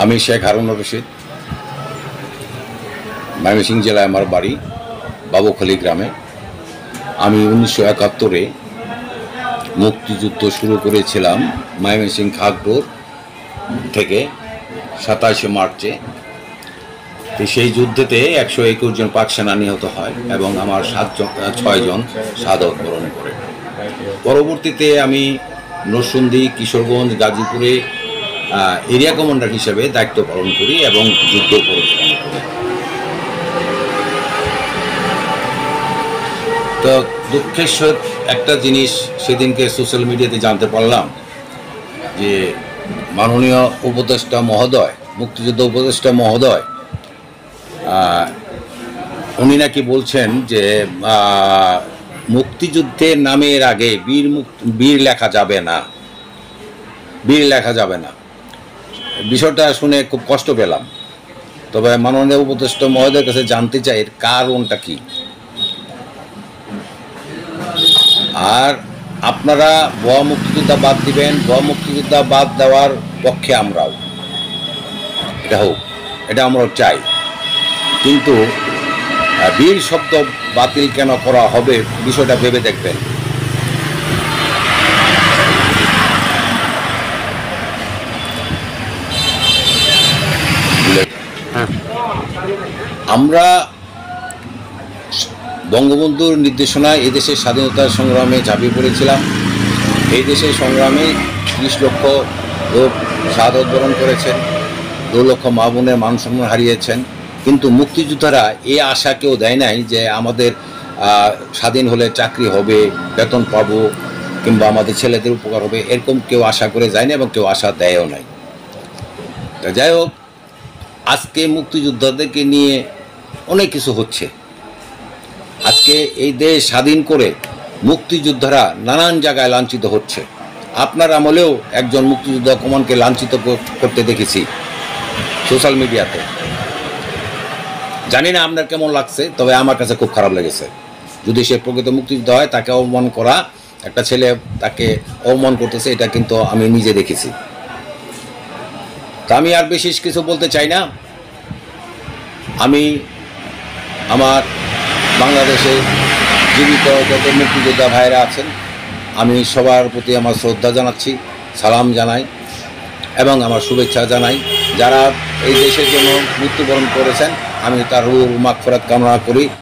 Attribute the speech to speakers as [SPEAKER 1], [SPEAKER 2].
[SPEAKER 1] আমি শেখ হারুনুর রশিদ, ময়মনসিংহ জেলায় আমার বাড়ি, বাবুখালী গ্রামে। আমি 1971-এ মুক্তিযুদ্ধ শুরু করেছিলাম ময়মনসিংহ খাগড়ার থেকে 27শে মার্চে। তো সেই যুদ্ধেতে 121 জন পাক সেনা নিহত হয় এবং আমার 6 জন শাহাদাত বরণ করে। পরবর্তীতে আমি নরসিংদী, কিশোরগঞ্জ, গাজীপুরে এরিয়া কমান্ডার হিসেবে দায়িত্ব পালন করি এবং যুদ্ধ পরিচালনা করি। তো দুঃখের সহিত একটা জিনিস সেদিনকে সোশ্যাল মিডিয়াতে জানতে পারলাম যে মাননীয় উপদেষ্টা মহোদয়, মুক্তিযুদ্ধ উপদেষ্টা মহোদয়, উনি নাকি বলছেন যে মুক্তিযুদ্ধের নামের আগে বীর লেখা যাবে না, বীর লেখা যাবে না। বিষয়টা শুনে খুব কষ্ট পেলাম। তবে মাননীয় উপদেষ্টা মহোদয়ের কাছে জানতে চাই এর কারণটা কি। আর আপনারা ভুয়া মুক্তিযোদ্ধা বাদ দিবেন, ভুয়া মুক্তিযোদ্ধা বাদ দেওয়ার পক্ষে আমরাও, এটা হোক, এটা আমরা চাই। কিন্তু বীর শব্দ বাতিল কেন করা হবে বিষয়টা ভেবে দেখবেন। আমরা বঙ্গবন্ধুর নির্দেশনায় এদেশের স্বাধীনতার সংগ্রামে ঝাঁপিয়ে পড়েছিলাম। এই দেশের সংগ্রামে 30 লক্ষ লোক শাহাদাত বরণ করেছেন, 2 লক্ষ মা বোনের মান সম্মান হারিয়েছেন। কিন্তু মুক্তিযোদ্ধারা এই আশা কেউ দেয় নাই যে আমাদের স্বাধীন হলে চাকরি হবে, বেতন পাবো, কিংবা আমাদের ছেলেদের উপকার হবে, এরকম কেউ আশা করে যায় না এবং কেউ আশা দেয়ও নাই। তা যাই হোক, আজকে মুক্তিযোদ্ধাদেরকে নিয়ে অনেক কিছু হচ্ছে। আজকে এই দেশ স্বাধীন করে মুক্তিযোদ্ধারা নানান জায়গায় লাঞ্ছিত হচ্ছে। আপনার আমলেও একজন মুক্তিযোদ্ধা কমানকে লাঞ্ছিত করতে দেখেছি সোশ্যাল মিডিয়াতে। জানি না আপনার কেমন লাগছে, তবে আমার কাছে খুব খারাপ লেগেছে। যদি সে প্রকৃত মুক্তিযোদ্ধা হয়, তাকে অপমান করা, একটা ছেলে তাকে অপমান করতেছে, এটা কিন্তু আমি নিজে দেখেছি। তা আমি আর বিশেষ কিছু বলতে চাই না। আমি আমার বাংলাদেশে জীবিত যত মুক্তিযোদ্ধা ভাইরা আছেন, আমি সবার প্রতি আমার শ্রদ্ধা জানাচ্ছি, সালাম জানাই এবং আমার শুভেচ্ছা জানাই। যারা এই দেশের জন্য মৃত্যুবরণ করেছেন, আমি তার রুহ মাগফিরাত কামনা করি।